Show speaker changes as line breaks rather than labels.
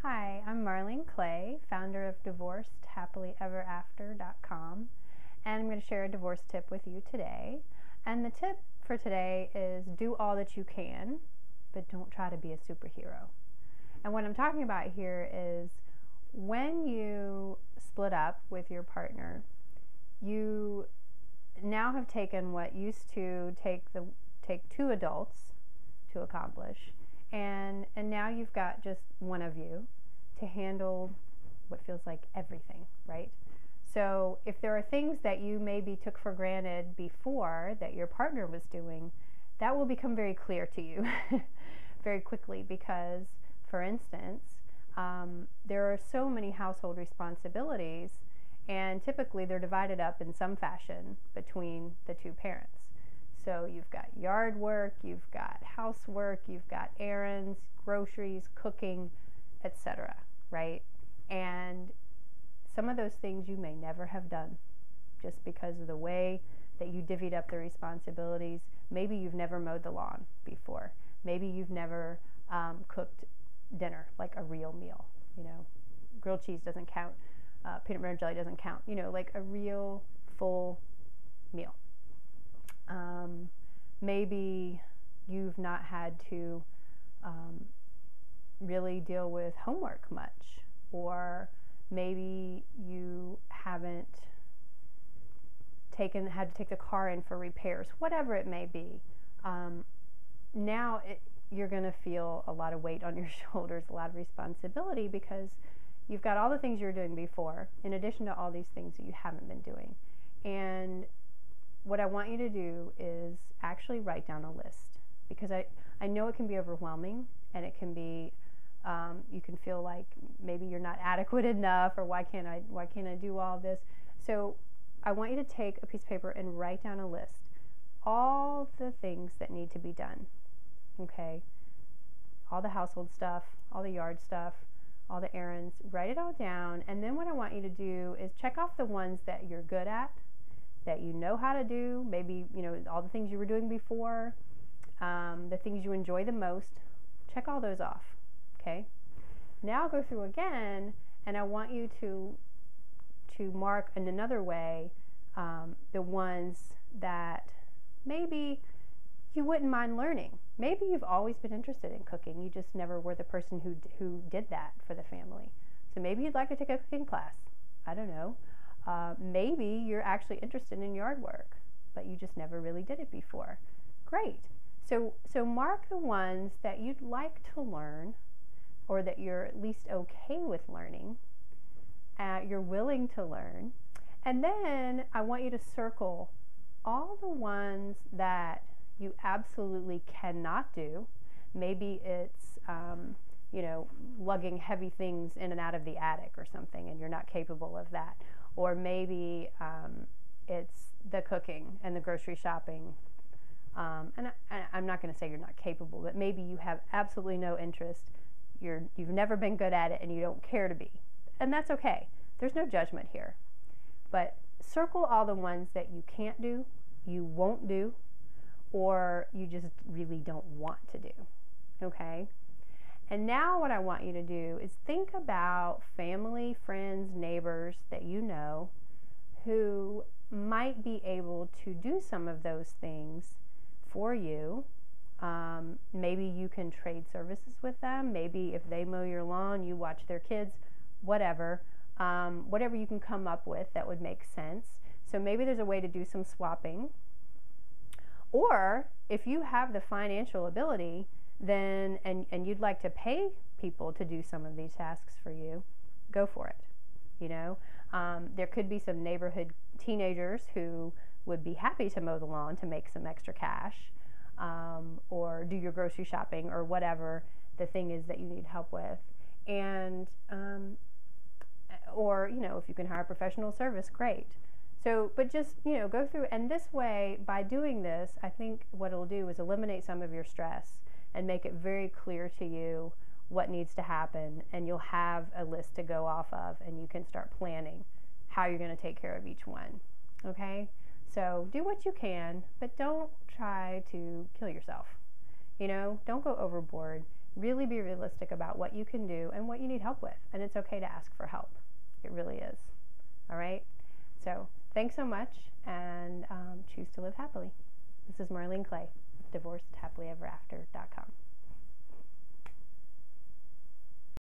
Hi, I'm Marlene Clay, founder of DivorcedHappily EverAfter.com, and I'm going to share a divorce tip with you today. And the tip for today is do all that you can, but don't try to be a superhero. And what I'm talking about here is when you split up with your partner, you now have taken what used to take two adults to accomplish, and now you've got just one of you to handle what feels like everything, right? So if there are things that you maybe took for granted before that your partner was doing, that will become very clear to you very quickly because, for instance, there are so many household responsibilities, and typically they're divided up in some fashion between the two parents. So you've got yard work, you've got housework, you've got errands, groceries, cooking, etc., right? And some of those things you may never have done just because of the way that you divvied up the responsibilities. Maybe you've never mowed the lawn before. Maybe you've never cooked dinner, like a real meal. You know, grilled cheese doesn't count. Peanut butter and jelly doesn't count. You know, like a real full meal. Maybe you've not had to really deal with homework much, or maybe you haven't had to take the car in for repairs, whatever it may be. Now you're going to feel a lot of weight on your shoulders, a lot of responsibility, because you've got all the things you were doing before, in addition to all these things that you haven't been doing. And what I want you to do is actually write down a list, because I know it can be overwhelming, and it can be you can feel like maybe you're not adequate enough, or why can't I do all this? So I want you to take a piece of paper and write down a list, all the things that need to be done. Okay, all the household stuff, all the yard stuff, all the errands. Write it all down, and then what I want you to do is check off the ones that you're good at, that you know how to do. Maybe, you know, all the things you were doing before, the things you enjoy the most. Check all those off. Okay. Now I'll go through again, and I want you to mark in another way the ones that maybe you wouldn't mind learning. Maybe you've always been interested in cooking. You just never were the person who did that for the family. So maybe you'd like to take a cooking class. I don't know. Maybe you're actually interested in yard work, but you just never really did it before. Great. So mark the ones that you'd like to learn, or that you're at least okay with learning, you're willing to learn. And then I want you to circle all the ones that you absolutely cannot do. Maybe it's lugging heavy things in and out of the attic or something, and you're not capable of that. Or maybe it's the cooking and the grocery shopping. And I'm not going to say you're not capable, but maybe you have absolutely no interest. You've never been good at it, and you don't care to be. And that's okay. There's no judgment here. But circle all the ones that you can't do, you won't do, or you just really don't want to do. Okay? And now what I want you to do is think about family, friends, neighbors that you know who might be able to do some of those things for you. Maybe you can trade services with them. Maybe if they mow your lawn, you watch their kids, whatever. Whatever you can come up with that would make sense. So maybe there's a way to do some swapping. Or if you have the financial ability, then and you'd like to pay people to do some of these tasks for you, go for it. You know, there could be some neighborhood teenagers who would be happy to mow the lawn to make some extra cash, or do your grocery shopping, or whatever the thing is that you need help with. And or, you know, if you can hire professional service, great. So, but just, you know, go through, and this way, by doing this, I think what it'll do is eliminate some of your stress and make it very clear to you what needs to happen, and you'll have a list to go off of, and you can start planning how you're going to take care of each one. Okay? So do what you can, but don't try to kill yourself. You know, don't go overboard. Really be realistic about what you can do and what you need help with. And it's okay to ask for help. It really is. All right? So thanks so much, and choose to live happily. This is Marlene Clay, divorcedhappilyeverafter.com.